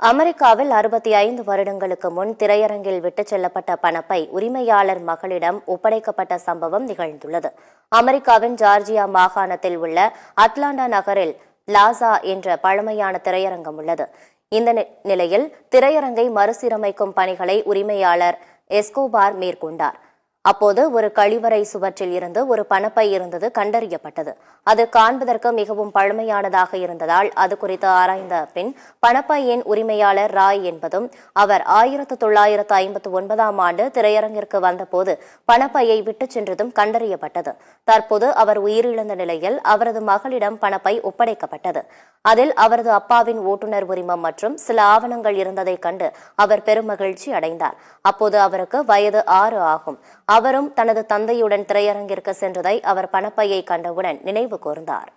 அமெரிக்காவில் 65 வருடங்களுக்கு முன் திரையரங்கில் விட்டுச் செல்லப்பட்ட பணப்பை உரிமையாளர் மகளிடம் ஒப்படைக்கப்பட்ட சம்பவம் நிகழ்ந்துள்ளது. அமெரிக்காவின் ஜார்ஜியா மாகாணத்தில் உள்ள அட்லாண்டா நகரில் பிளாசா என்ற பழமையான திரையரங்கம் உள்ளது. இந்த நிலையில் திரையரங்கை மறுசீரமைக்கும் பணிகளை உரிமையாளர் எஸ்கோபார் மேற்கொண்டார். அப்போது ஒரு கழிவறை சுவற்றில் இருந்து ஒரு பணப்பை இருந்தது கண்டறியப்பட்டது. அது காண்பதற்கு மிகவும் பழமையானதாக இருந்ததால் அது குறித்து ஆராய்ந்த பின் பணப்பையின் உரிமையாளர் ராய் என்பதும் அவர் 1959ஆம் ஆண்டு திரையரங்கிற்கு வந்தபோது பணப்பையை விட்டுச் சென்றதும் கண்டறியப்பட்டது. தற்போது அவர் உயிரிழந்த நிலையில் அவரது மகளிடம் பணப்பை ஒப்படைக்கப்பட்டது. அதில் அவரது அப்பாவின் ஓட்டுநர் உரிமம் மற்றும் சில ஆவணங்கள் இருந்ததைக் கண்டு அவர் பெருமகிழ்ச்சி அடைந்தார். அப்போது அவருக்கு வயது 6 ஆகும். அவரும் தனது தந்தையுடன் திரையரங்கிற்கு சென்றதை அவர் பணப்பையை கண்டவுடன் நினைவு கூர்ந்தார்.